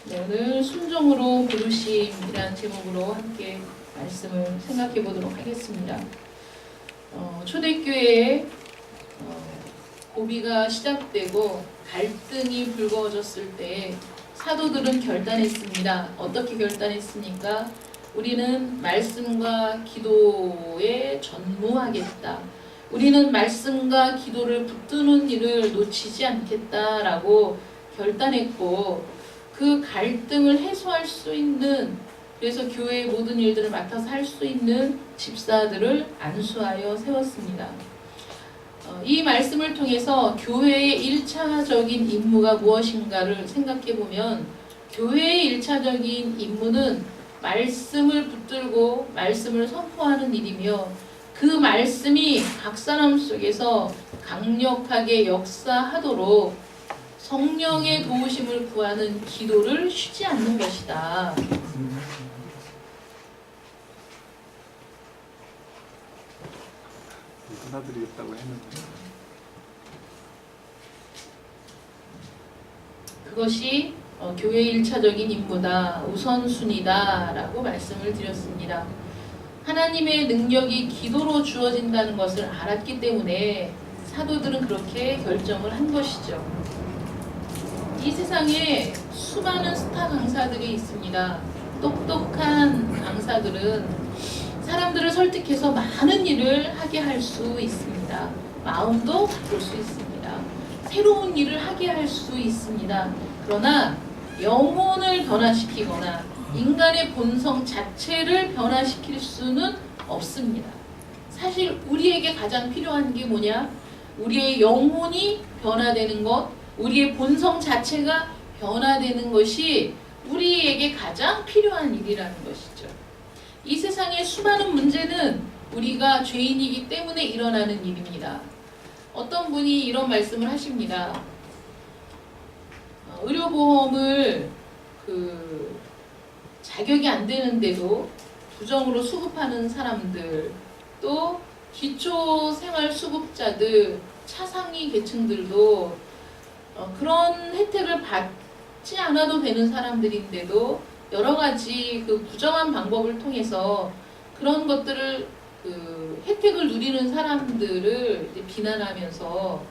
네, 오늘 순종으로 부르심이라는 제목으로 함께 말씀을 생각해 보도록 하겠습니다. 초대교회에 고비가 시작되고 갈등이 불거졌을 때 사도들은 결단했습니다. 어떻게 결단했습니까? 우리는 말씀과 기도에 전무하겠다. 우리는 말씀과 기도를 붙드는 일을 놓치지 않겠다라고 결단했고, 그 갈등을 해소할 수 있는, 그래서 교회의 모든 일들을 맡아서 할 수 있는 집사들을 안수하여 세웠습니다. 이 말씀을 통해서 교회의 1차적인 임무가 무엇인가를 생각해 보면, 교회의 1차적인 임무는 말씀을 붙들고 말씀을 선포하는 일이며, 그 말씀이 각 사람 속에서 강력하게 역사하도록 성령의 도우심을 구하는 기도를 쉬지 않는 것이다. 받아들이겠다고 했는데 그것이 교회의 1차적인 임무다, 우선순위다 라고 말씀을 드렸습니다. 하나님의 능력이 기도로 주어진다는 것을 알았기 때문에 사도들은 그렇게 결정을 한 것이죠. 이 세상에 수많은 스타 강사들이 있습니다. 똑똑한 강사들은 사람들을 설득해서 많은 일을 하게 할 수 있습니다. 마음도 바꿀 수 있습니다. 새로운 일을 하게 할 수 있습니다. 그러나 영혼을 변화시키거나 인간의 본성 자체를 변화시킬 수는 없습니다. 사실 우리에게 가장 필요한 게 뭐냐? 우리의 영혼이 변화되는 것, 우리의 본성 자체가 변화되는 것이 우리에게 가장 필요한 일이라는 것이죠. 이 세상의 수많은 문제는 우리가 죄인이기 때문에 일어나는 일입니다. 어떤 분이 이런 말씀을 하십니다. 의료보험을 자격이 안 되는데도 부정으로 수급하는 사람들, 또 기초생활수급자들, 차상위 계층들도 그런 혜택을 받지 않아도 되는 사람들인데도 여러 가지 그 부정한 방법을 통해서 그런 것들을 혜택을 누리는 사람들을 이제 비난하면서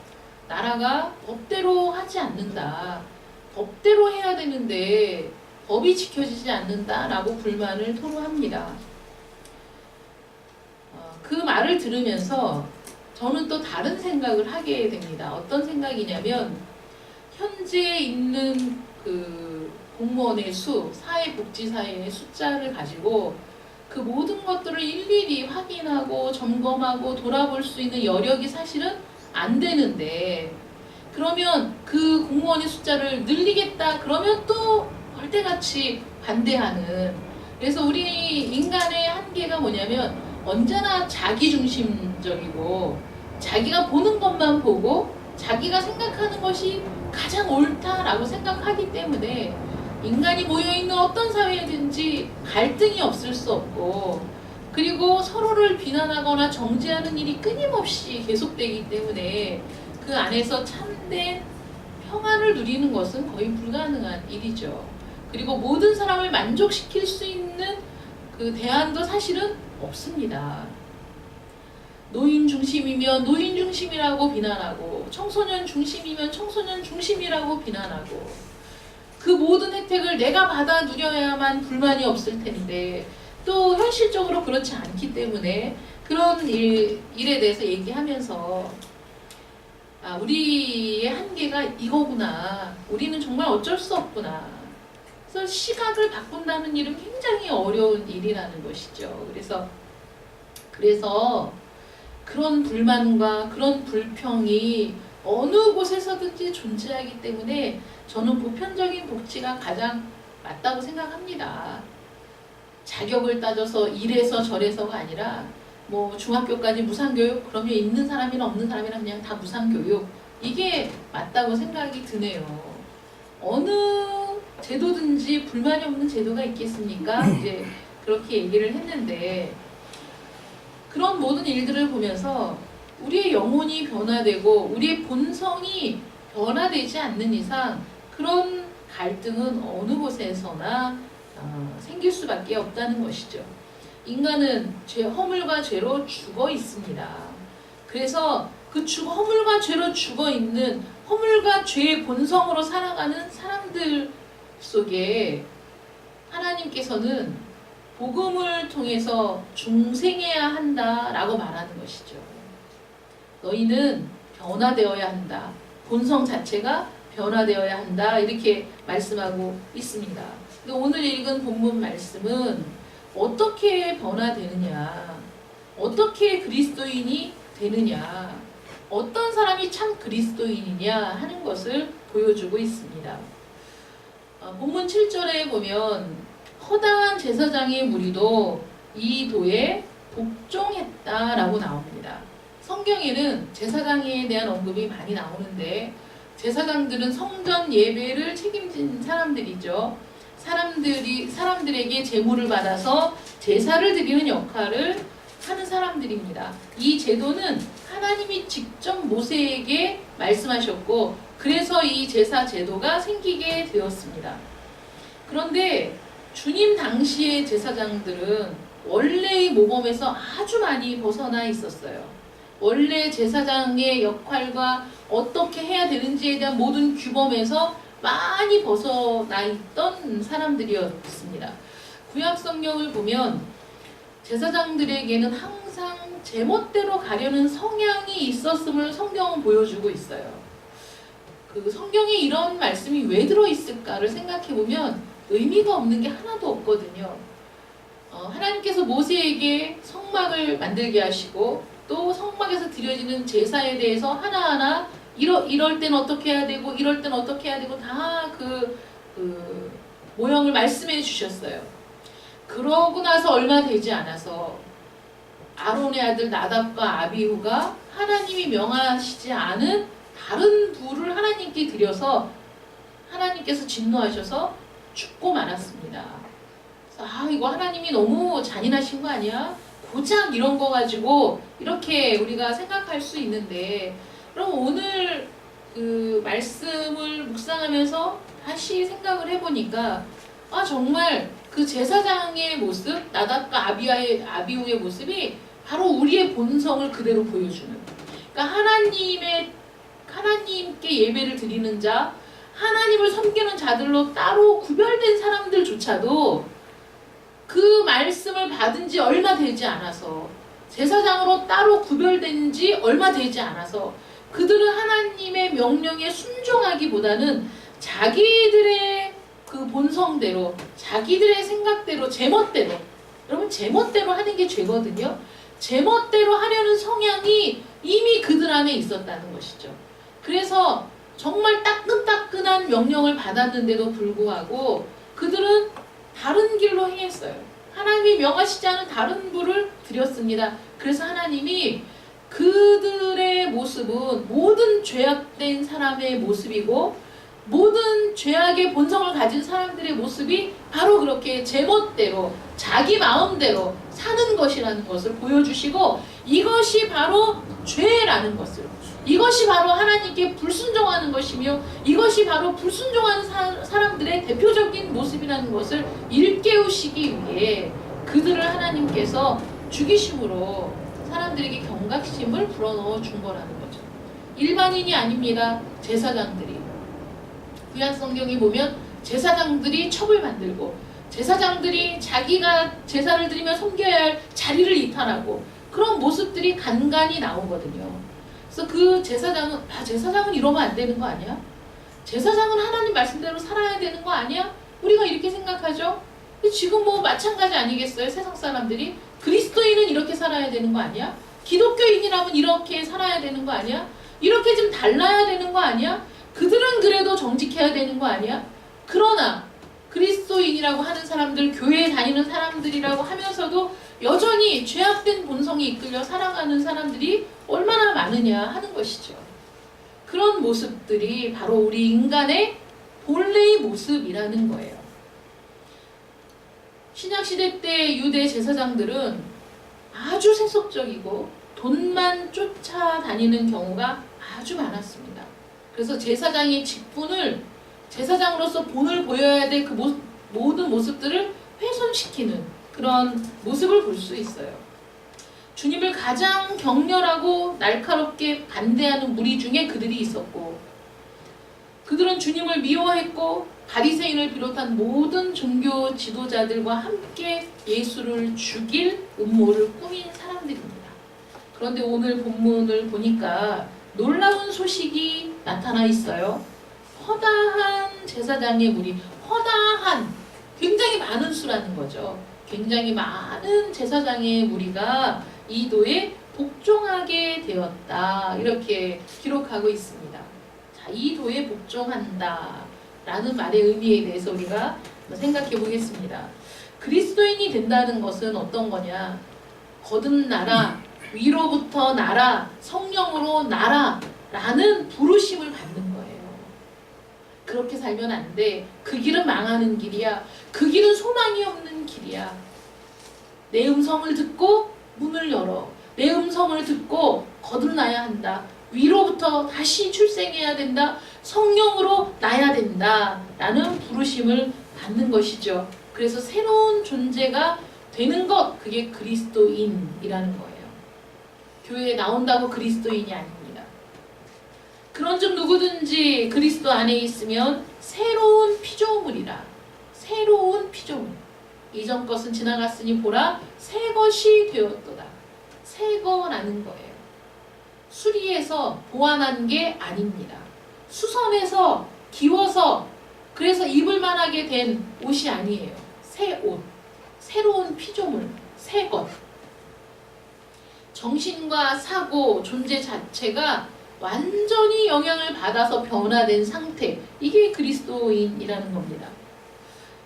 나라가 법대로 하지 않는다, 법대로 해야 되는데 법이 지켜지지 않는다라고 불만을 토로합니다. 그 말을 들으면서 저는 또 다른 생각을 하게 됩니다. 어떤 생각이냐면, 현재 있는 그 공무원의 수, 사회복지사의 숫자를 가지고 그 모든 것들을 일일이 확인하고 점검하고 돌아볼 수 있는 여력이 사실은 안 되는데, 그러면 그 공무원의 숫자를 늘리겠다 그러면 또 벌떼같이 반대하는, 그래서 우리 인간의 한계가 뭐냐면 언제나 자기중심적이고 자기가 보는 것만 보고 자기가 생각하는 것이 가장 옳다라고 생각하기 때문에 인간이 모여있는 어떤 사회든지 갈등이 없을 수 없고, 그리고 서로를 비난하거나 정죄하는 일이 끊임없이 계속되기 때문에 그 안에서 참된 평안을 누리는 것은 거의 불가능한 일이죠. 그리고 모든 사람을 만족시킬 수 있는 그 대안도 사실은 없습니다. 노인 중심이면 노인 중심이라고 비난하고, 청소년 중심이면 청소년 중심이라고 비난하고, 그 모든 혜택을 내가 받아 누려야만 불만이 없을 텐데 또 현실적으로 그렇지 않기 때문에 그런 일에 대해서 얘기하면서 우리의 한계가 이거구나, 우리는 정말 어쩔 수 없구나. 그래서 시각을 바꾼다는 일은 굉장히 어려운 일이라는 것이죠. 그래서 그런 불만과 그런 불평이 어느 곳에서든지 존재하기 때문에 저는 보편적인 복지가 가장 맞다고 생각합니다. 자격을 따져서 이래서 저래서가 아니라 뭐 중학교까지 무상교육, 그러면 있는 사람이나 없는 사람이나 그냥 다 무상교육, 이게 맞다고 생각이 드네요. 어느 제도든지 불만이 없는 제도가 있겠습니까? 이제 그렇게 얘기를 했는데, 그런 모든 일들을 보면서 우리의 영혼이 변화되고 우리의 본성이 변화되지 않는 이상 그런 갈등은 어느 곳에서나 생길 수밖에 없다는 것이죠. 인간은 허물과 죄로 죽어 있습니다. 그래서 그 허물과 죄로 죽어 있는 허물과 죄의 본성으로 살아가는 사람들 속에 하나님께서는 복음을 통해서 중생해야 한다라고 말하는 것이죠. 너희는 변화되어야 한다. 본성 자체가 변화되어야 한다. 이렇게 말씀하고 있습니다. 근데 오늘 읽은 본문 말씀은 어떻게 변화되느냐, 어떻게 그리스도인이 되느냐, 어떤 사람이 참 그리스도인이냐 하는 것을 보여주고 있습니다. 본문 7절에 보면 허다한 제사장의 무리도 이 도에 복종했다라고 나옵니다. 성경에는 제사장에 대한 언급이 많이 나오는데 제사장들은 성전 예배를 책임진 사람들이죠. 사람들에게 제물을 받아서 제사를 드리는 역할을 하는 사람들입니다. 이 제도는 하나님이 직접 모세에게 말씀하셨고 그래서 이 제사 제도가 생기게 되었습니다. 그런데 주님 당시의 제사장들은 원래의 모범에서 아주 많이 벗어나 있었어요. 원래 제사장의 역할과 어떻게 해야 되는지에 대한 모든 규범에서 많이 벗어나 있던 사람들이었습니다. 구약 성경을 보면 제사장들에게는 항상 제멋대로 가려는 성향이 있었음을 성경은 보여주고 있어요. 그 성경에 이런 말씀이 왜 들어있을까를 생각해보면 의미가 없는 게 하나도 없거든요. 하나님께서 모세에게 성막을 만들게 하시고 또 성막에서 드려지는 제사에 대해서 하나하나 이럴 땐 어떻게 해야 되고 이럴 땐 어떻게 해야 되고 다 그 모형을 말씀해 주셨어요. 그러고 나서 얼마 되지 않아서 아론의 아들 나답과 아비후가 하나님이 명하시지 않은 다른 부를 하나님께 드려서 하나님께서 진노하셔서 죽고 말았습니다. 그래서 이거 하나님이 너무 잔인하신 거 아니야? 고작 이런 거 가지고 이렇게 우리가 생각할 수 있는데 그럼 오늘 그 말씀을 묵상하면서 다시 생각을 해보니까 정말 그 제사장의 모습, 나답과 아비후의 모습이 바로 우리의 본성을 그대로 보여주는. 그러니까 하나님께 예배를 드리는 자, 하나님을 섬기는 자들로 따로 구별된 사람들조차도 그 말씀을 받은 지 얼마 되지 않아서 제사장으로 따로 구별된 지 얼마 되지 않아서 그들은 하나님의 명령에 순종하기보다는 자기들의 그 본성대로 자기들의 생각대로 제멋대로 여러분 제멋대로 하는 게 죄거든요. 제멋대로 하려는 성향이 이미 그들 안에 있었다는 것이죠. 그래서 정말 따끈따끈한 명령을 받았는데도 불구하고 그들은 다른 길로 행했어요. 하나님이 명하시지 않은 다른 부를 드렸습니다. 그래서 하나님이 그들의 모습은 모든 죄악된 사람의 모습이고 모든 죄악의 본성을 가진 사람들의 모습이 바로 그렇게 제멋대로 자기 마음대로 사는 것이라는 것을 보여주시고 이것이 바로 죄라는 것을 이것이 바로 하나님께 불순종하는 것이며 이것이 바로 불순종하는 사람들의 대표적인 모습이라는 것을 일깨우시기 위해 그들을 하나님께서 죽이심으로 사람들에게 경각심을 불어넣어 준 거라는 거죠. 일반인이 아닙니다. 제사장들이. 구약 성경에 보면 제사장들이 첩을 만들고 제사장들이 자기가 제사를 드리며 섬겨야 할 자리를 이탈하고 그런 모습들이 간간히 나오거든요. 그래서 그 제사장은 이러면 안 되는 거 아니야? 제사장은 하나님 말씀대로 살아야 되는 거 아니야? 우리가 이렇게 생각하죠? 지금 뭐 마찬가지 아니겠어요? 세상 사람들이 그리스도인은 이렇게 살아야 되는 거 아니야? 기독교인이라면 이렇게 살아야 되는 거 아니야? 이렇게 좀 달라야 되는 거 아니야? 그들은 그래도 정직해야 되는 거 아니야? 그러나 그리스도인이라고 하는 사람들, 교회에 다니는 사람들이라고 하면서도 여전히 죄악된 본성이 이끌려 살아가는 사람들이 얼마나 많으냐 하는 것이죠. 그런 모습들이 바로 우리 인간의 본래의 모습이라는 거예요. 신약시대 때 유대 제사장들은 아주 세속적이고 돈만 쫓아다니는 경우가 아주 많았습니다. 그래서 제사장의 직분을 제사장으로서 본을 보여야 될 그 모든 모습들을 훼손시키는 그런 모습을 볼 수 있어요. 주님을 가장 격렬하고 날카롭게 반대하는 무리 중에 그들이 있었고, 그들은 주님을 미워했고 바리새인을 비롯한 모든 종교 지도자들과 함께 예수를 죽일 음모를 꾸민 사람들입니다. 그런데 오늘 본문을 보니까 놀라운 소식이 나타나 있어요. 허다한 제사장의 무리, 허다한, 굉장히 많은 수라는 거죠. 굉장히 많은 제사장의 무리가 이 도에 복종하게 되었다, 이렇게 기록하고 있습니다. 자, 이 도에 복종한다 라는 말의 의미에 대해서 우리가 생각해 보겠습니다. 그리스도인이 된다는 것은 어떤 거냐? 거듭나라, 위로부터 나라, 성령으로 나라 라는 부르심을 받는 거예요. 그렇게 살면 안 돼. 그 길은 망하는 길이야. 그 길은 소망이 없는 길이야. 내 음성을 듣고 문을 열어. 내 음성을 듣고 거듭나야 한다. 위로부터 다시 출생해야 된다. 성령으로 나야 된다. 라는 부르심을 받는 것이죠. 그래서 새로운 존재가 되는 것, 그게 그리스도인이라는 거예요. 교회에 나온다고 그리스도인이 아닙니다. 그런즉 누구든지 그리스도 안에 있으면 새로운 피조물이라. 새로운 피조물. 이전 것은 지나갔으니 보라 새 것이 되었도다. 새 거라는 거예요. 수리해서 보완한 게 아닙니다. 수선해서 기워서 그래서 입을 만하게 된 옷이 아니에요. 새 옷, 새로운 피조물, 새 것. 정신과 사고, 존재 자체가 완전히 영향을 받아서 변화된 상태, 이게 그리스도인이라는 겁니다.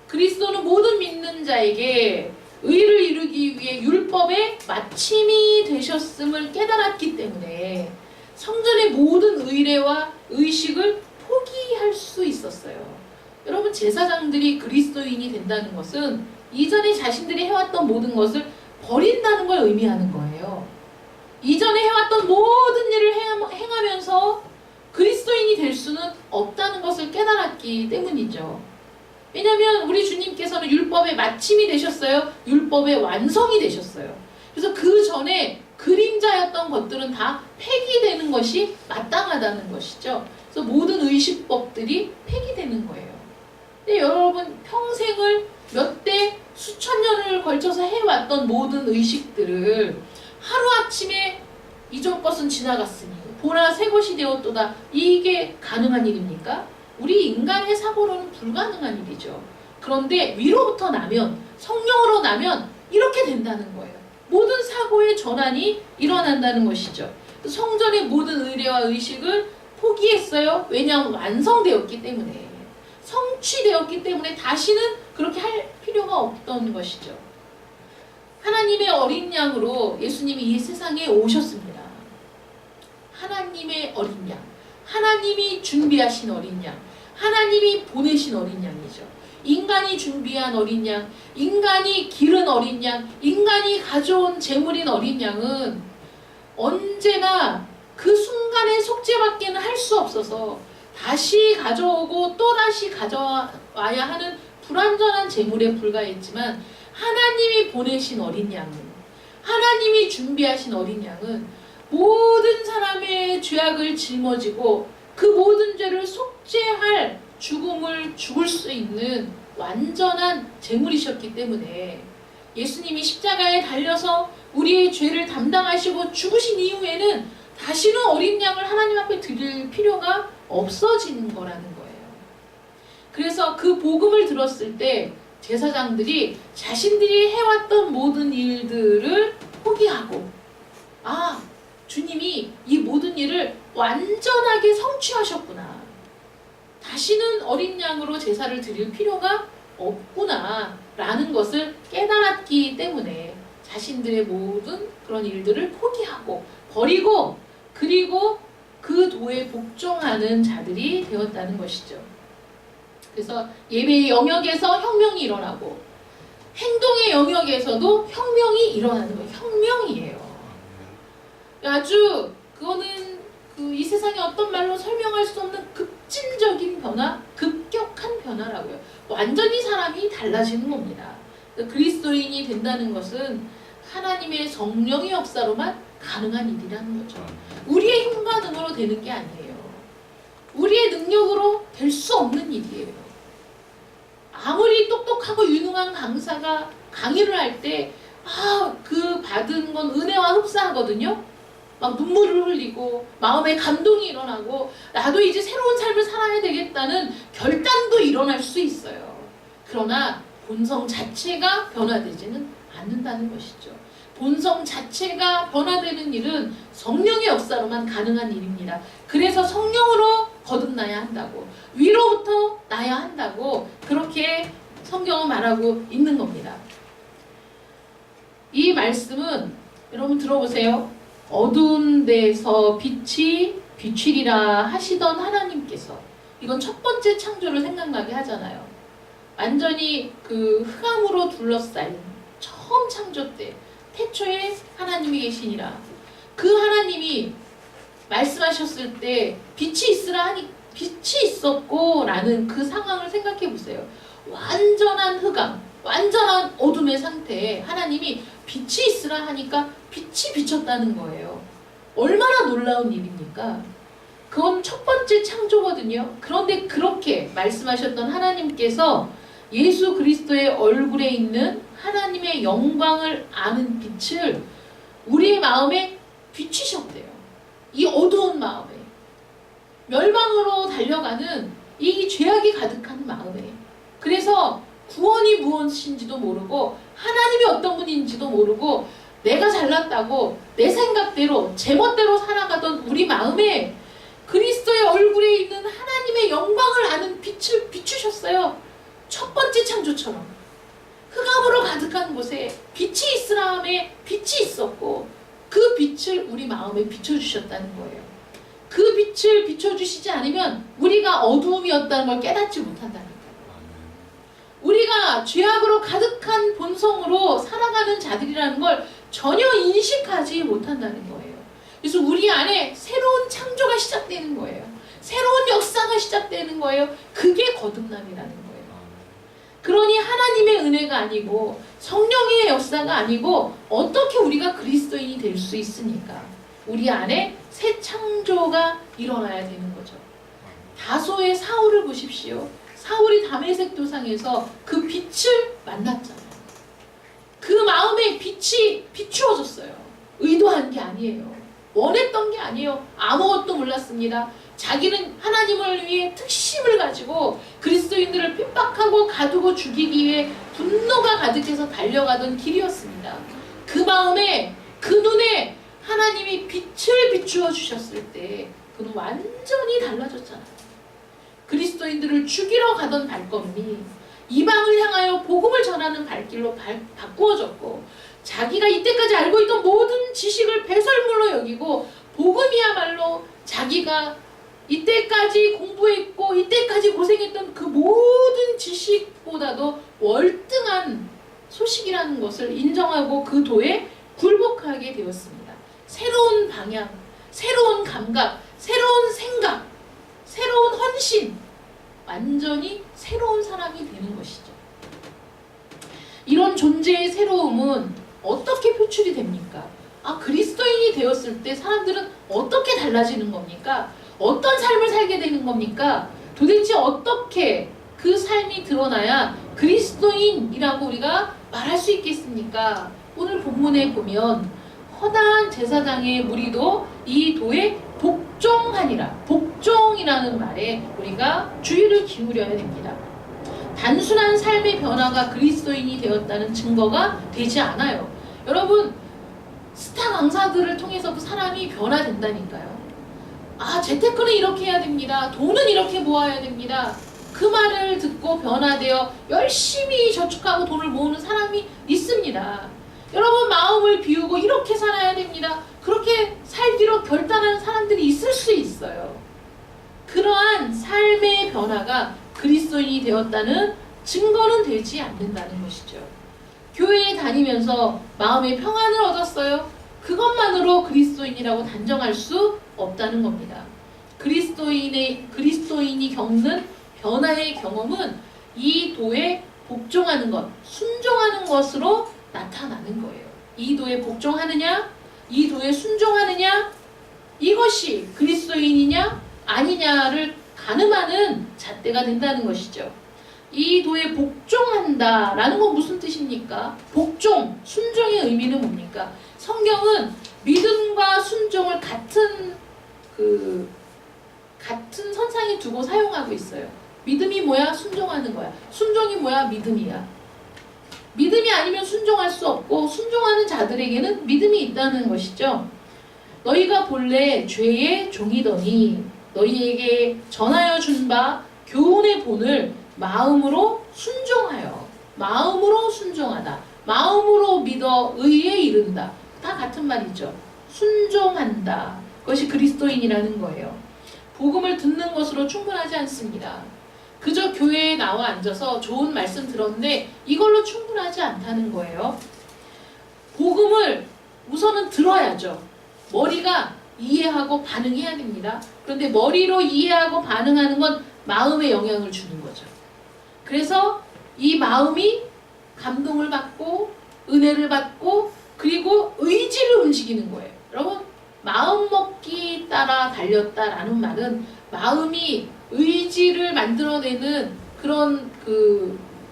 그리스도는 모든 믿는 자에게 의를 이루기 위해 율법의 마침이 되셨음을 깨달았기 때문에 성전의 모든 의례와 의식을 포기할 수 있었어요. 여러분, 제사장들이 그리스도인이 된다는 것은 이전에 자신들이 해왔던 모든 것을 버린다는 걸 의미하는 거예요. 이전에 해왔던 모든 일을 행하면서 그리스도인이 될 수는 없다는 것을 깨달았기 때문이죠. 왜냐하면 우리 주님께서는 율법의 마침이 되셨어요. 율법의 완성이 되셨어요. 그래서 그 전에 그림자였던 것들은 다 폐기되는 것이 마땅하다는 것이죠. 그래서 모든 의식법들이 폐기되는 거예요. 근데 여러분, 평생을 몇 대 수천 년을 걸쳐서 해왔던 모든 의식들을 하루아침에 이전 것은 지나갔으니 보라 새 것이 되었도다, 이게 가능한 일입니까? 우리 인간의 사고로는 불가능한 일이죠. 그런데 위로부터 나면, 성령으로 나면 이렇게 된다는 거예요. 모든 사고의 전환이 일어난다는 것이죠. 성전의 모든 의례와 의식을 포기했어요. 왜냐하면 완성되었기 때문에, 성취되었기 때문에 다시는 그렇게 할 필요가 없던 것이죠. 하나님의 어린 양으로 예수님이 이 세상에 오셨습니다. 하나님의 어린 양, 하나님이 준비하신 어린 양, 하나님이 보내신 어린 양이죠. 인간이 준비한 어린 양, 인간이 기른 어린 양, 인간이 가져온 제물인 어린 양은 언제나 그 순간의 속죄밖에는 할 수 없어서 다시 가져오고 또 다시 가져와야 하는 불완전한 제물에 불과했지만, 하나님이 보내신 어린 양은, 하나님이 준비하신 어린 양은 모든 사람의 죄악을 짊어지고 그 모든 죄를 속죄할 죽음을 죽을 수 있는 완전한 제물이셨기 때문에 예수님이 십자가에 달려서 우리의 죄를 담당하시고 죽으신 이후에는 다시는 어린 양을 하나님 앞에 드릴 필요가 없어지는 거라는 거예요. 그래서 그 복음을 들었을 때 제사장들이 자신들이 해왔던 모든 일들을 포기하고, 아, 주님이 이 모든 일을 완전하게 성취하셨구나, 다시는 어린 양으로 제사를 드릴 필요가 없구나 라는 것을 깨달았기 때문에 자신들의 모든 그런 일들을 포기하고 버리고, 그리고 그 도에 복종하는 자들이 되었다는 것이죠. 그래서 예배의 영역에서 혁명이 일어나고 행동의 영역에서도 혁명이 일어나는 거예요. 혁명이에요. 아주 그거는 이 세상에 어떤 말로 설명할 수 없는 급진적인 변화, 급격 급격한 변화라고요. 완전히 사람이 달라지는 겁니다. 그리스도인이 된다는 것은 하나님의 성령의 역사로만 가능한 일이라는 거죠. 우리의 힘과 능으로 되는 게 아니에요. 우리의 능력으로 될 수 없는 일이에요. 아무리 똑똑하고 유능한 강사가 강의를 할 때 그 받은 건 은혜와 흡사하거든요. 막 눈물을 흘리고 마음에 감동이 일어나고 나도 이제 새로운 삶을 살아야 되겠다는 결단도 일어날 수 있어요. 그러나 본성 자체가 변화되지는 않는다는 것이죠. 본성 자체가 변화되는 일은 성령의 역사로만 가능한 일입니다. 그래서 성령으로 거듭나야 한다고, 위로부터 나야 한다고 그렇게 성경은 말하고 있는 겁니다. 이 말씀은 여러분 들어보세요. 어두운 데서 빛이 비추리라 하시던 하나님께서, 이건 첫 번째 창조를 생각나게 하잖아요. 완전히 그 흑암으로 둘러싸인 처음 창조 때 태초에 하나님이 계시니라. 그 하나님이 말씀하셨을 때 빛이 있으라 하니 빛이 있었고 라는 그 상황을 생각해 보세요. 완전한 흑암, 완전한 어둠의 상태에 하나님이 빛이 있으라 하니까 빛이 비쳤다는 거예요. 얼마나 놀라운 일입니까? 그건 첫 번째 창조거든요. 그런데 그렇게 말씀하셨던 하나님께서 예수 그리스도의 얼굴에 있는 하나님의 영광을 아는 빛을 우리의 마음에 비추셨대요. 이 어두운 마음에, 멸망으로 달려가는 이 죄악이 가득한 마음에. 그래서 구원이 무엇인지도 모르고 하나님이 어떤 분인지도 모르고 내가 잘났다고 내 생각대로 제멋대로 살아가던 우리 마음에 그리스도의 얼굴에 있는 하나님의 영광을 아는 빛을 비추셨어요. 첫 번째 창조처럼 흑암으로 가득한 곳에 빛이 있으라함에 빛이 있었고 그 빛을 우리 마음에 비춰주셨다는 거예요. 그 빛을 비춰주시지 않으면 우리가 어두움이었다는 걸 깨닫지 못한다니까요. 우리가 죄악으로 가득한 본성으로 살아가는 자들이라는 걸 전혀 인식하지 못한다는 거예요. 그래서 우리 안에 새로운 창조가 시작되는 거예요. 새로운 역사가 시작되는 거예요. 그게 거듭남이라는 거예요. 그러니 하나님의 은혜가 아니고 성령의 역사가 아니고 어떻게 우리가 그리스도인이 될 수 있습니까? 우리 안에 새 창조가 일어나야 되는 거죠. 다소의 사울을 보십시오. 사울이 다메섹 도상에서 그 빛을 만났잖아요. 그 마음에 빛이 비추어졌어요. 의도한 게 아니에요. 원했던 게 아니에요. 아무것도 몰랐습니다. 자기는 하나님을 위해 특심을 가지고 그리스도인들을 핍박하고 가두고 죽이기 위해 분노가 가득해서 달려가던 길이었습니다. 그 마음에, 그 눈에 하나님이 빛을 비추어 주셨을 때 그는 완전히 달라졌잖아요. 그리스도인들을 죽이러 가던 발걸음이 이방을 향하여 복음을 전하는 발길로 바꾸어졌고, 자기가 이때까지 알고 있던 모든 지식을 배설물로 여기고 복음이야말로 자기가 이때까지 공부했고 이때까지 고생했던 그 모든 지식보다도 월등한 소식이라는 것을 인정하고 그 도에 굴복하게 되었습니다. 새로운 방향, 새로운 감각, 새로운 생각, 새로운 헌신, 완전히 새로운 사람이 되는 것이죠. 이런 존재의 새로움은 어떻게 표출이 됩니까? 그리스도인이 되었을 때 사람들은 어떻게 달라지는 겁니까? 어떤 삶을 살게 되는 겁니까? 도대체 어떻게 그 삶이 드러나야 그리스도인이라고 우리가 말할 수 있겠습니까? 오늘 본문에 보면 허다한 제사장의 무리도 이 도에 복종하니라. 복종이라는 말에 우리가 주의를 기울여야 됩니다. 단순한 삶의 변화가 그리스도인이 되었다는 증거가 되지 않아요. 여러분, 스타 강사들을 통해서도 사람이 변화된다니까요. 재테크는 이렇게 해야 됩니다. 돈은 이렇게 모아야 됩니다. 그 말을 듣고 변화되어 열심히 저축하고 돈을 모으는 사람이 있습니다. 여러분, 마음을 비우고 이렇게 살아야 됩니다. 그렇게 살기로 결단하는 사람들이 있을 수 있어요. 그러한 삶의 변화가 그리스도인이 되었다는 증거는 되지 않는다는 것이죠. 교회에 다니면서 마음의 평안을 얻었어요. 그것만으로 그리스도인이라고 단정할 수 없다는 겁니다. 그리스도인이 겪는 변화의 경험은 이 도에 복종하는 것, 순종하는 것으로 나타나는 거예요. 이 도에 복종하느냐, 이 도에 순종하느냐, 이것이 그리스도인이냐 아니냐를 가늠하는 잣대가 된다는 것이죠. 이 도에 복종한다라는 건 무슨 뜻입니까? 복종, 순종의 의미는 뭡니까? 성경은 믿음과 순종을 같은 선상에 두고 사용하고 있어요. 믿음이 뭐야? 순종하는 거야. 순종이 뭐야? 믿음이야. 믿음이 아니면 순종할 수 없고 순종하는 자들에게는 믿음이 있다는 것이죠. 너희가 본래 죄의 종이더니 너희에게 전하여 준 바 교훈의 본을 마음으로 순종하여, 마음으로 순종하다, 마음으로 믿어 의에 이른다. 다 같은 말이죠. 순종한다. 그것이 그리스도인이라는 거예요. 복음을 듣는 것으로 충분하지 않습니다. 그저 교회에 나와 앉아서 좋은 말씀 들었는데 이걸로 충분하지 않다는 거예요. 복음을 우선은 들어야죠. 머리가 이해하고 반응해야 됩니다. 그런데 머리로 이해하고 반응하는 건 마음에 영향을 주는 거죠. 그래서 이 마음이 감동을 받고 은혜를 받고 그리고 의지를 움직이는 거예요. 여러분, 마음 먹기 따라 달렸다라는 말은 마음이 의지를 만들어내는 그런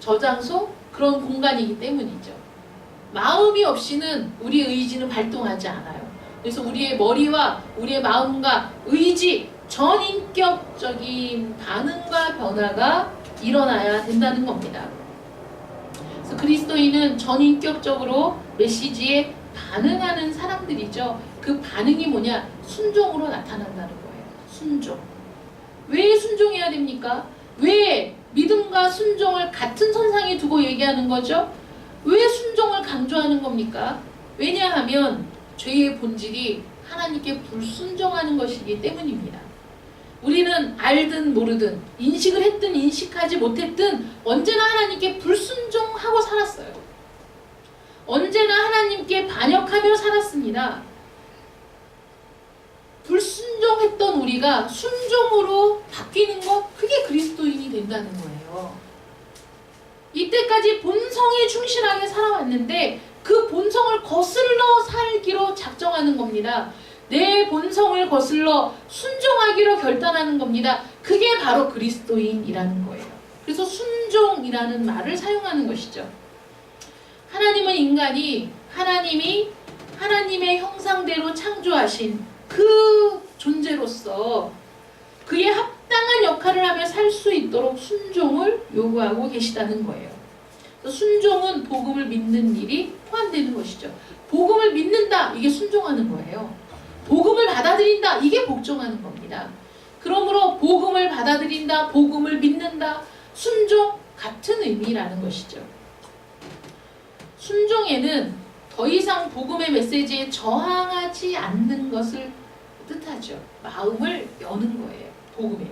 저장소, 그런 공간이기 때문이죠. 마음이 없이는 우리의 의지는 발동하지 않아요. 그래서 우리의 머리와 우리의 마음과 의지, 전인격적인 반응과 변화가 일어나야 된다는 겁니다. 그래서 그리스도인은 전인격적으로 메시지에 반응하는 사람들이죠. 그 반응이 뭐냐? 순종으로 나타난다는 거예요. 순종. 왜 순종해야 됩니까? 왜 믿음과 순종을 같은 선상에 두고 얘기하는 거죠? 왜 순종을 강조하는 겁니까? 왜냐하면 죄의 본질이 하나님께 불순종하는 것이기 때문입니다. 우리는 알든 모르든 인식을 했든 인식하지 못했든 언제나 하나님께 불순종하고 살았어요. 언제나 하나님께 반역하며 살았습니다. 불순종했던 우리가 순종으로 바뀌는 것, 그게 그리스도인이 된다는 거예요. 이때까지 본성에 충실하게 살아왔는데 그 본성을 거슬러 살기로 작정하는 겁니다. 내 본성을 거슬러 순종하기로 결단하는 겁니다. 그게 바로 그리스도인이라는 거예요. 그래서 순종이라는 말을 사용하는 것이죠. 하나님은 인간이 하나님이 하나님의 형상대로 창조하신 그 존재로서 그에 합당한 역할을 하며 살 수 있도록 순종을 요구하고 계시다는 거예요. 순종은 복음을 믿는 일이 포함되는 것이죠. 복음을 믿는다, 이게 순종하는 거예요. 복음을 받아들인다, 이게 복종하는 겁니다. 그러므로 복음을 받아들인다, 복음을 믿는다, 순종 같은 의미라는 것이죠. 순종에는 더 이상 복음의 메시지에 저항하지 않는 것을 뜻하죠. 마음을 여는 거예요. 복음에.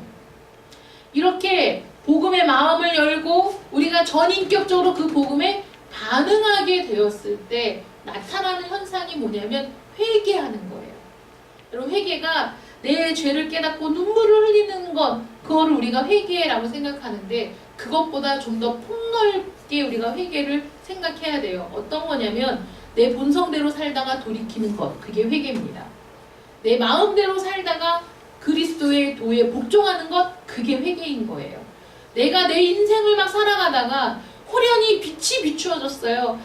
이렇게 복음의 마음을 열고 우리가 전인격적으로 그 복음에 반응하게 되었을 때 나타나는 현상이 뭐냐면 회개하는 거예요. 여러분, 회개가 내 죄를 깨닫고 눈물을 흘리는 것, 그거를 우리가 회개라고 생각하는데 그것보다 좀 더 폭넓게 우리가 회개를 생각해야 돼요. 어떤 거냐면 내 본성대로 살다가 돌이키는 것, 그게 회개입니다. 내 마음대로 살다가 그리스도의 도에 복종하는 것, 그게 회개인 거예요. 내가 내 인생을 막 살아가다가 호련히 빛이 비추어졌어요.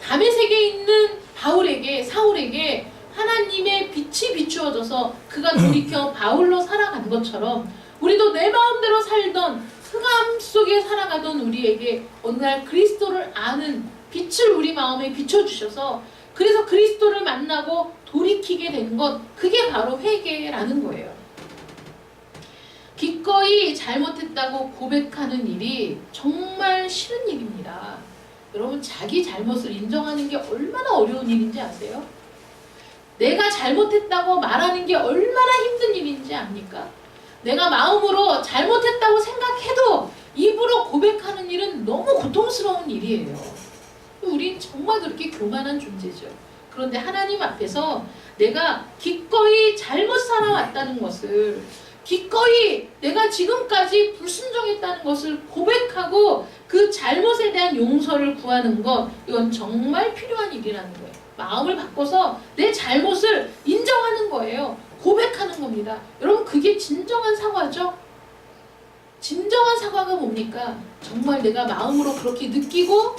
담의 세계에 있는 사울에게 하나님의 빛이 비추어져서 그가 돌이켜 바울로 살아간 것처럼 우리도 내 마음대로 살던 흑암 속에 살아가던 우리에게 어느 날 그리스도를 아는 빛을 우리 마음에 비춰주셔서 그래서 그리스도를 만나고 돌이키게 된 것, 그게 바로 회개라는 거예요. 기꺼이 잘못했다고 고백하는 일이 정말 싫은 일입니다. 여러분, 자기 잘못을 인정하는 게 얼마나 어려운 일인지 아세요? 내가 잘못했다고 말하는 게 얼마나 힘든 일인지 압니까? 내가 마음으로 잘못했다고 생각해도 입으로 고백하는 일은 너무 고통스러운 일이에요. 우린 정말 그렇게 교만한 존재죠. 그런데 하나님 앞에서 내가 기꺼이 잘못 살아왔다는 것을, 기꺼이 내가 지금까지 불순종했다는 것을 고백하고 그 잘못에 대한 용서를 구하는 것, 이건 정말 필요한 일이라는 거예요. 마음을 바꿔서 내 잘못을 인정하는 거예요. 고백하는 겁니다. 여러분, 그게 진정한 사과죠? 진정한 사과가 뭡니까? 정말 내가 마음으로 그렇게 느끼고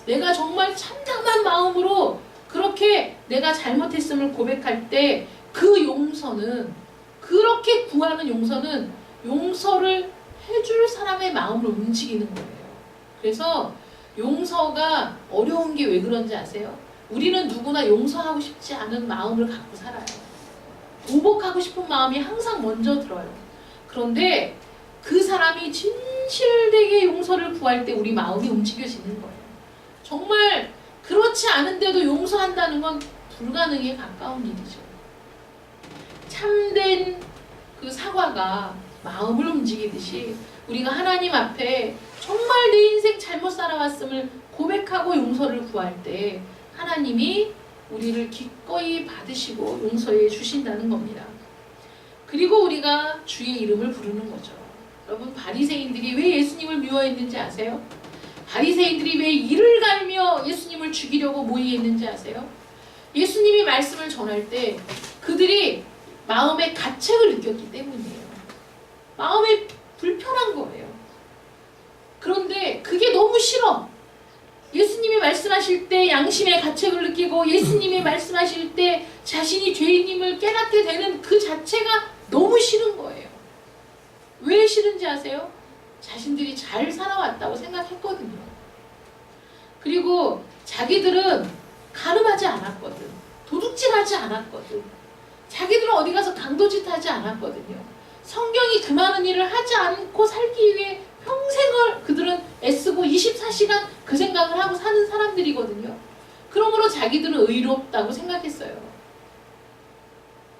내가 정말 참담한 마음으로 그렇게 내가 잘못했음을 고백할 때 그 용서는, 그렇게 구하는 용서는 용서를 해줄 사람의 마음을 움직이는 거예요. 그래서 용서가 어려운 게 왜 그런지 아세요? 우리는 누구나 용서하고 싶지 않은 마음을 갖고 살아요. 보복하고 싶은 마음이 항상 먼저 들어요. 그런데 그 사람이 진실되게 용서를 구할 때 우리 마음이 움직여지는 거예요. 정말 그렇지 않은데도 용서한다는 건 불가능에 가까운 일이죠. 참된 그 사과가 마음을 움직이듯이 우리가 하나님 앞에 정말 내 인생 잘못 살아왔음을 고백하고 용서를 구할 때 하나님이 우리를 기꺼이 받으시고 용서해 주신다는 겁니다. 그리고 우리가 주의 이름을 부르는 거죠. 여러분, 바리새인들이 왜 예수님을 미워했는지 아세요? 바리새인들이 왜 이를 갈며 예수님을 죽이려고 모의했는지 아세요? 예수님이 말씀을 전할 때 그들이 마음의 가책을 느꼈기 때문이에요. 마음이 불편한 거예요. 그런데 그게 너무 싫어. 예수님이 말씀하실 때 양심의 가책을 느끼고 예수님이 말씀하실 때 자신이 죄인임을 깨닫게 되는 그 자체가 너무 싫은 거예요. 왜 싫은지 아세요? 자신들이 잘 살아왔다고 생각했거든요. 그리고 자기들은 가늠하지 않았거든. 도둑질하지 않았거든. 자기들은 어디 가서 강도짓하지 않았거든요. 성경이 그 많은 일을 하지 않고 살기 위해 평생을 그들은 애쓰고 24시간 그 생각을 하고 사는 사람들이거든요. 그러므로 자기들은 의롭다고 생각했어요.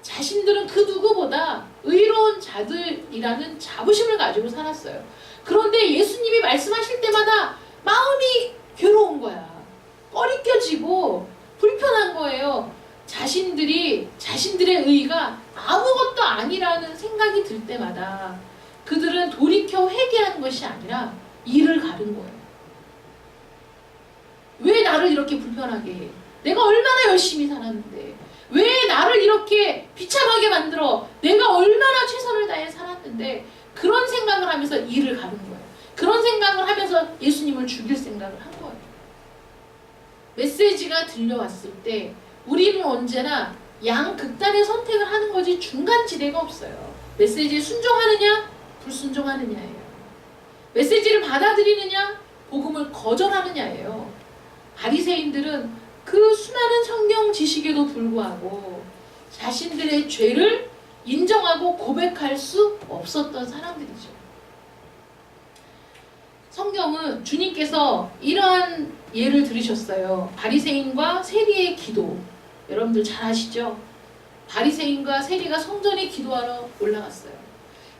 자신들은 그 누구보다 의로운 자들이라는 자부심을 가지고 살았어요. 그런데 예수님이 말씀하실 때마다 마음이 괴로운 거야. 꺼리껴지고 불편한 거예요. 자신들의 의가 아무것도 아니라는 생각이 들 때마다 그들은 돌이켜 회개하는 것이 아니라 이를 가른 거예요. 왜 나를 이렇게 불편하게 해? 내가 얼마나 열심히 살았는데, 왜 나를 이렇게 비참하게 만들어? 내가 얼마나 최선을 다해 살았는데, 그런 생각을 하면서 이를 가른 거예요. 그런 생각을 하면서 예수님을 죽일 생각을 한 거예요. 메시지가 들려왔을 때 우리는 언제나 양극단의 선택을 하는 거지 중간지대가 없어요. 메시지에 순종하느냐 불순종하느냐예요. 메시지를 받아들이느냐 복음을 거절하느냐예요. 바리새인들은 그 수많은 성경 지식에도 불구하고 자신들의 죄를 인정하고 고백할 수 없었던 사람들이죠. 성경은 주님께서 이러한 예를 들으셨어요. 바리새인과 세리의 기도. 여러분들 잘 아시죠? 바리새인과 세리가 성전에 기도하러 올라갔어요.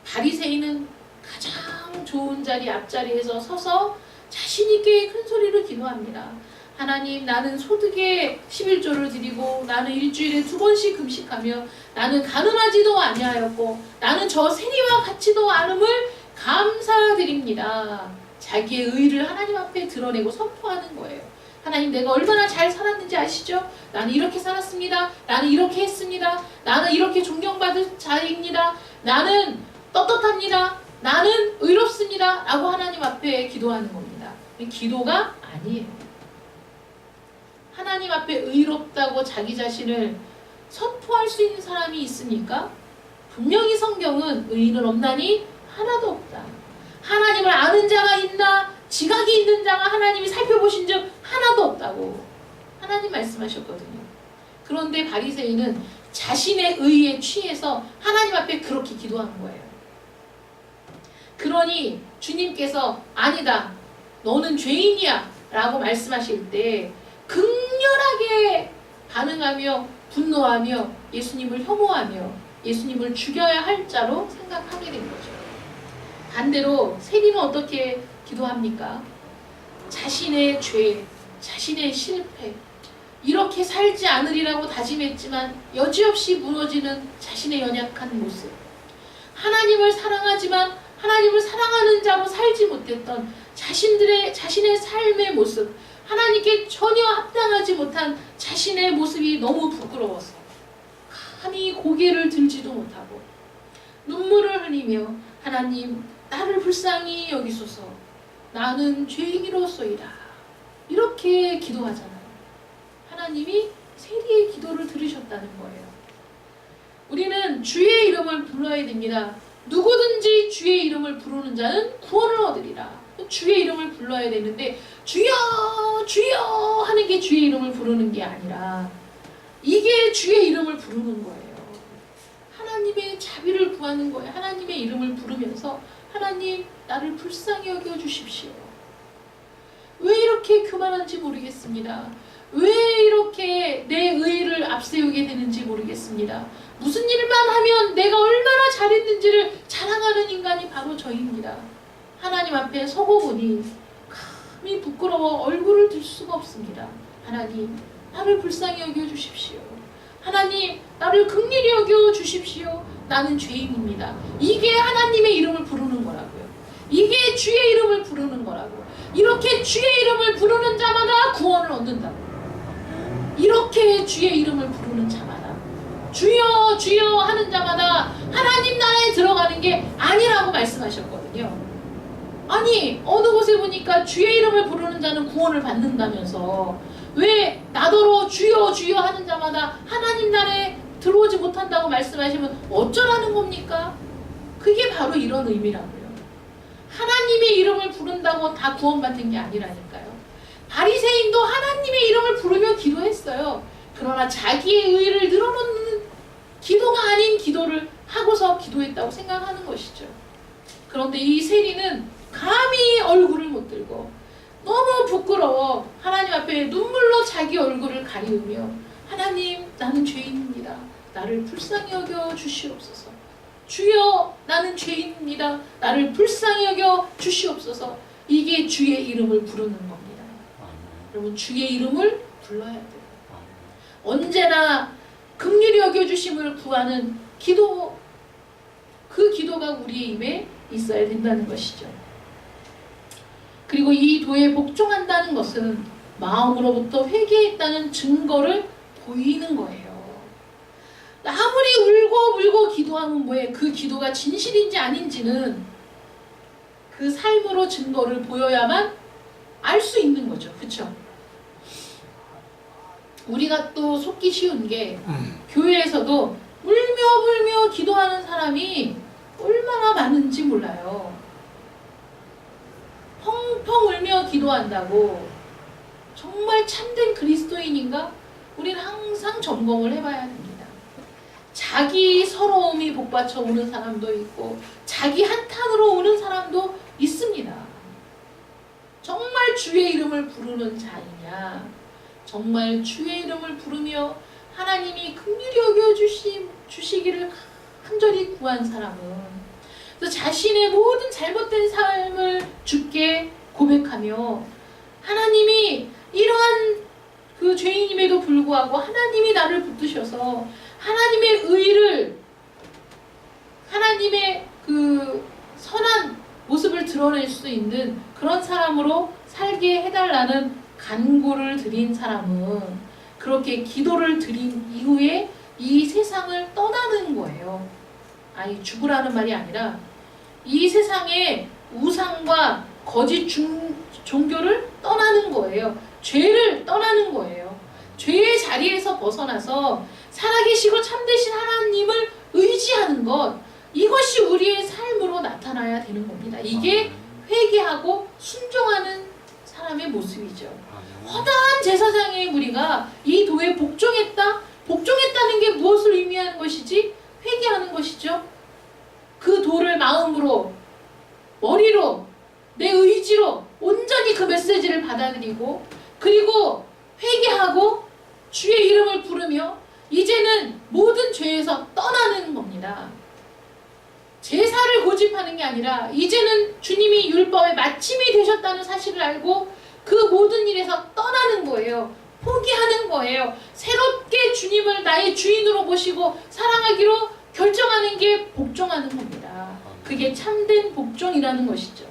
바리새인은 가장 좋은 자리 앞자리에서 서서 자신 있게 큰 소리로 기도합니다. 하나님, 나는 소득에 11조를 드리고 나는 일주일에 2번씩 금식하며 나는 가늠하지도 아니하였고 나는 저 세리와 같이도 않음을 감사드립니다. 자기의 의를 하나님 앞에 드러내고 선포하는 거예요. 하나님, 내가 얼마나 잘 살았는지 아시죠? 나는 이렇게 살았습니다. 나는 이렇게 했습니다. 나는 이렇게 존경받을 자입니다. 나는 떳떳합니다. 나는 의롭습니다. 라고 하나님 앞에 기도하는 겁니다. 기도가 아니에요. 하나님 앞에 의롭다고 자기 자신을 선포할 수 있는 사람이 있습니까? 분명히 성경은 의인은 없나니 하나도 없다. 하나님을 아는 자가 있나? 지각이 있는 자가 하나님이 살펴보신 적 하나도 없다고 하나님 말씀하셨거든요. 그런데 바리새인은 자신의 의에 취해서 하나님 앞에 그렇게 기도한 거예요. 그러니 주님께서 아니다, 너는 죄인이야 라고 말씀하실 때 극렬하게 반응하며 분노하며 예수님을 혐오하며 예수님을 죽여야 할 자로 생각하게 된 거죠. 반대로 세리는 어떻게 기도합니까? 자신의 죄, 자신의 실패, 이렇게 살지 않으리라고 다짐했지만 여지없이 무너지는 자신의 연약한 모습, 하나님을 사랑하지만 하나님을 사랑하는 자로 살지 못했던 자신의 삶의 모습, 하나님께 전혀 합당하지 못한 자신의 모습이 너무 부끄러워서 감히 고개를 들지도 못하고 눈물을 흘리며 하나님 나를 불쌍히 여기소서 나는 죄인이로소이다 이렇게 기도하잖아요. 하나님이 세리의 기도를 들으셨다는 거예요. 우리는 주의 이름을 불러야 됩니다. 누구든지 주의 이름을 부르는 자는 구원을 얻으리라. 주의 이름을 불러야 되는데 주여 주여 하는 게 주의 이름을 부르는 게 아니라 이게 주의 이름을 부르는 거예요. 하나님의 자비를 구하는 거예요. 하나님의 이름을 부르면서 하나님 나를 불쌍히 여겨 주십시오. 왜 이렇게 교만한지 모르겠습니다. 왜 이렇게 내 의의를 앞세우게 되는지 모르겠습니다. 무슨 일만 하면 내가 얼마나 잘했는지를 자랑하는 인간이 바로 저입니다. 하나님 앞에 서고 보니 감히 부끄러워 얼굴을 들 수가 없습니다. 하나님 나를 불쌍히 여겨 주십시오. 하나님 나를 긍휼히 여겨 주십시오. 나는 죄인입니다. 이게 하나님의 이름을 부르는 거라고요. 이게 주의 이름을 부르는 거라고. 이렇게 주의 이름을 부르는 자마다 구원을 얻는다고. 이렇게 주의 이름을 부르는 자마다 주여 주여 하는 자마다 하나님 나라에 들어가는 게 아니라고 말씀하셨거든요. 아니 어느 곳에 보니까 주의 이름을 부르는 자는 구원을 받는다면서 왜 나더러 주여 주여 하는 자마다 하나님 나라에 들어오지 못한다고 말씀하시면 어쩌라는 겁니까? 그게 바로 이런 의미라고요. 하나님의 이름을 부른다고 다 구원받는 게 아니라니까요. 바리새인도 하나님의 이름을 부르며 기도했어요. 그러나 자기의 의를 늘어놓는 기도가 아닌 기도를 하고서 기도했다고 생각하는 것이죠. 그런데 이 세리는 감히 얼굴을 못 들고 너무 부끄러워 하나님 앞에 눈물로 자기 얼굴을 가리우며 하나님 나는 죄인입니다. 나를 불쌍히 여겨 주시옵소서. 주여 나는 죄인입니다. 나를 불쌍히 여겨 주시옵소서. 이게 주의 이름을 부르는 겁니다. 여러분 주의 이름을 불러야 돼요. 언제나 긍휼히 여겨주심을 구하는 기도, 그 기도가 우리의 입에 있어야 된다는 것이죠. 그리고 이 도에 복종한다는 것은 마음으로부터 회개했다는 증거를 보이는 거예요. 아무리 울고 기도하면 뭐해? 그 기도가 진실인지 아닌지는 그 삶으로 증거를 보여야만 알 수 있는 거죠. 그렇죠? 우리가 또 속기 쉬운 게 교회에서도 울며 기도하는 사람이 얼마나 많은지 몰라요. 펑펑 울며 기도한다고 정말 참된 그리스도인인가? 우리는 항상 점검을 해봐야 됩니다. 자기 서러움이 복받쳐 오는 사람도 있고 자기 한탄으로 오는 사람도 있습니다. 정말 주의 이름을 부르는 자이냐? 정말 주의 이름을 부르며 하나님이 긍휼히 여겨 주시기를 간절히 구한 사람은 그래서 자신의 모든 잘못된 삶을 주께 고백하며 하나님이 이러한 그 죄인임에도 불구하고 하나님이 나를 붙드셔서 하나님의 의를 하나님의 그 선한 모습을 드러낼 수 있는 그런 사람으로 살게 해달라는 간구를 드린 사람은 그렇게 기도를 드린 이후에 이 세상을 떠나는 거예요. 아니 죽으라는 말이 아니라 이 세상의 우상과 거짓 종교를 떠나는 거예요. 죄를 떠나는 거예요. 죄의 자리에서 벗어나서 살아계시고 참되신 하나님을 의지하는 것, 이것이 우리의 삶으로 나타나야 되는 겁니다. 이게 회개하고 순종하는 사람의 모습이죠. 허다한 제사장의 무리가 이 도에 복종했다는 게 무엇을 의미하는 것이지? 회개하는 것이죠. 그 도를 마음으로, 머리로, 내 의지로 온전히 그 메시지를 받아들이고 그리고 회개하고 주의 이름을 부르며 이제는 모든 죄에서 떠나는 겁니다. 제사를 고집하는 게 아니라 이제는 주님이 율법의 마침이 되셨다는 사실을 알고 그 모든 일에서 떠나는 거예요. 포기하는 거예요. 새롭게 주님을 나의 주인으로 모시고 사랑하기로 결정하는 게 복종하는 겁니다. 그게 참된 복종이라는 것이죠.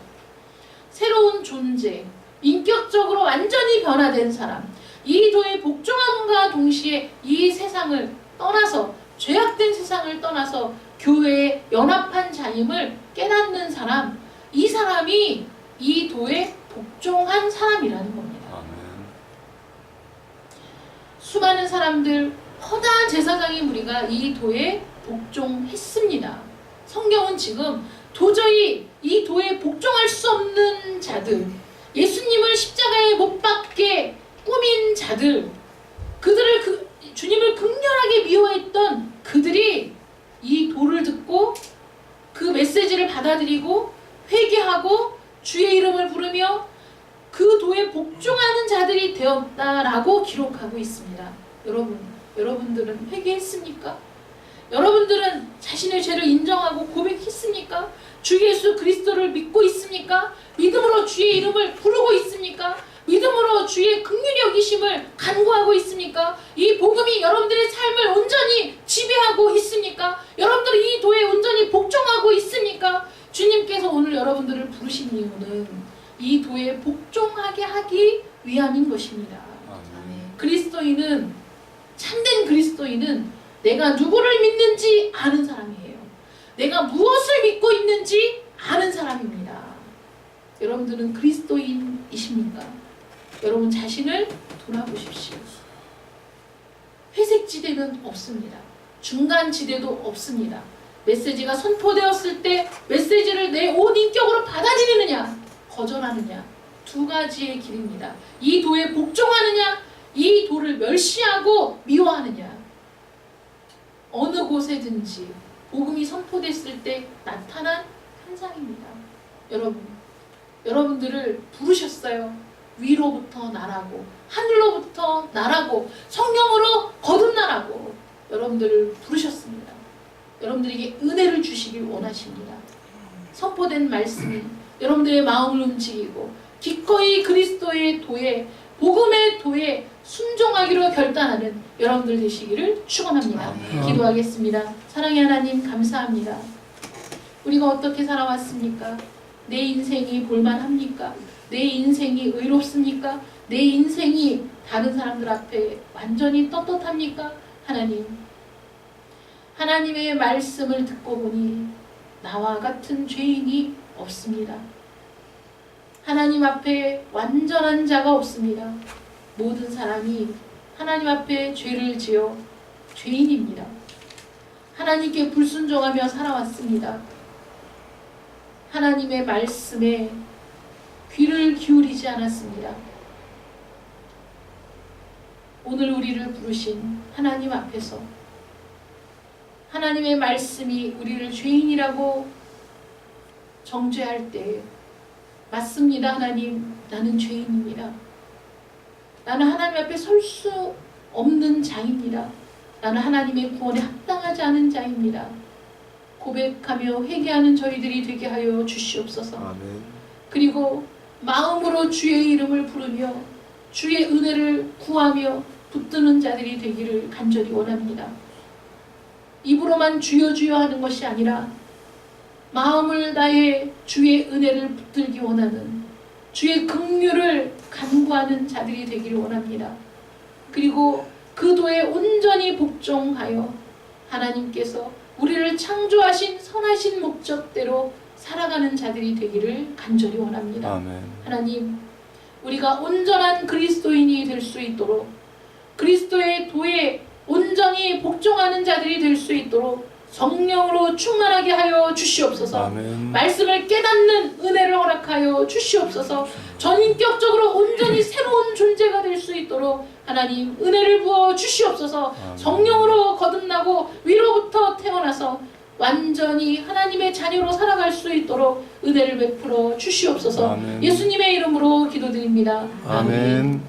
새로운 존재, 인격적으로 완전히 변화된 사람, 이 도에 복종함과 동시에 이 세상을 떠나서, 죄악된 세상을 떠나서 교회에 연합한 자임을 깨닫는 사람, 이 사람이 이 도에 복종한 사람이라는 겁니다. 수많은 사람들, 허다한 제사장의 무리가 이 도에 복종했습니다. 성경은 지금 도저히 이 도에 복종할 수 없는 자들, 예수님을 십자가에 못 박게 꾸민 자들, 그들을 주님을 극렬하게 미워했던 그들이 이 도를 듣고 그 메시지를 받아들이고 회개하고 주의 이름을 부르며 그 도에 복종하는 자들이 되었다라고 기록하고 있습니다. 여러분들은 회개했습니까? 여러분들은 자신의 죄를 인정하고 고백했습니까? 주 예수 그리스도를 믿고 있습니까? 믿음으로 주의 이름을 부르고 있습니까? 믿음으로 주의 긍휼히 여기심을 간구하고 있습니까? 이 복음이 여러분들의 삶을 온전히 지배하고 있습니까? 여러분들은 이 도에 온전히 복종하고 있습니까? 주님께서 오늘 여러분들을 부르신 이유는 이 도에 복종하게 하기 위함인 것입니다. 그리스도인은, 참된 그리스도인은 내가 누구를 믿는지 아는 사람이에요. 내가 무엇을 믿고 있는지 아는 사람입니다. 여러분들은 그리스도인이십니까? 여러분 자신을 돌아보십시오. 회색 지대는 없습니다. 중간 지대도 없습니다. 메시지가 선포되었을 때 메시지를 내 온 인격으로 받아들이느냐, 거절하느냐, 두 가지의 길입니다. 이 도에 복종하느냐, 이 도를 멸시하고 미워하느냐. 어느 곳에든지 복음이 선포됐을 때 나타난 현상입니다. 여러분들을 부르셨어요. 위로부터 나라고, 하늘로부터 나라고, 성령으로 거듭나라고 여러분들을 부르셨습니다. 여러분들에게 은혜를 주시길 원하십니다. 선포된 말씀이 여러분들의 마음을 움직이고 기꺼이 그리스도의 도에, 복음의 도에 순종하기로 결단하는 여러분들 되시기를 축원합니다. 기도하겠습니다. 사랑의 하나님, 감사합니다. 우리가 어떻게 살아왔습니까? 내 인생이 볼만합니까? 내 인생이 의롭습니까? 내 인생이 다른 사람들 앞에 완전히 떳떳합니까? 하나님의 말씀을 듣고 보니 나와 같은 죄인이 없습니다. 하나님 앞에 완전한 자가 없습니다. 모든 사람이 하나님 앞에 죄를 지어 죄인입니다. 하나님께 불순종하며 살아왔습니다. 하나님의 말씀에 귀를 기울이지 않았습니다. 오늘 우리를 부르신 하나님 앞에서 하나님의 말씀이 우리를 죄인이라고 정죄할 때, 맞습니다. 하나님, 나는 죄인입니다. 나는 하나님 앞에 설 수 없는 자입니다. 나는 하나님의 구원에 합당하지 않은 자입니다. 고백하며 회개하는 저희들이 되게 하여 주시옵소서. 아멘. 그리고 마음으로 주의 이름을 부르며 주의 은혜를 구하며 붙드는 자들이 되기를 간절히 원합니다. 입으로만 주여 주여 하는 것이 아니라 마음을 다해 주의 은혜를 붙들기 원하는, 주의 긍휼을 간구하는 자들이 되기를 원합니다. 그리고 그 도에 온전히 복종하여 하나님께서 우리를 창조하신 선하신 목적대로 살아가는 자들이 되기를 간절히 원합니다. 아멘. 하나님, 우리가 온전한 그리스도인이 될 수 있도록, 그리스도의 도에 온전히 복종하는 자들이 될 수 있도록 성령으로 충만하게 하여 주시옵소서. 아멘. 말씀을 깨닫는 은혜를 허락하여 주시옵소서. 전인격적으로 온전히 새로운 존재가 될 수 있도록 하나님 은혜를 부어 주시옵소서. 아멘. 성령으로 거듭나고 위로부터 태어나서 완전히 하나님의 자녀로 살아갈 수 있도록 은혜를 베풀어 주시옵소서. 아멘. 예수님의 이름으로 기도드립니다. 아멘. 아멘.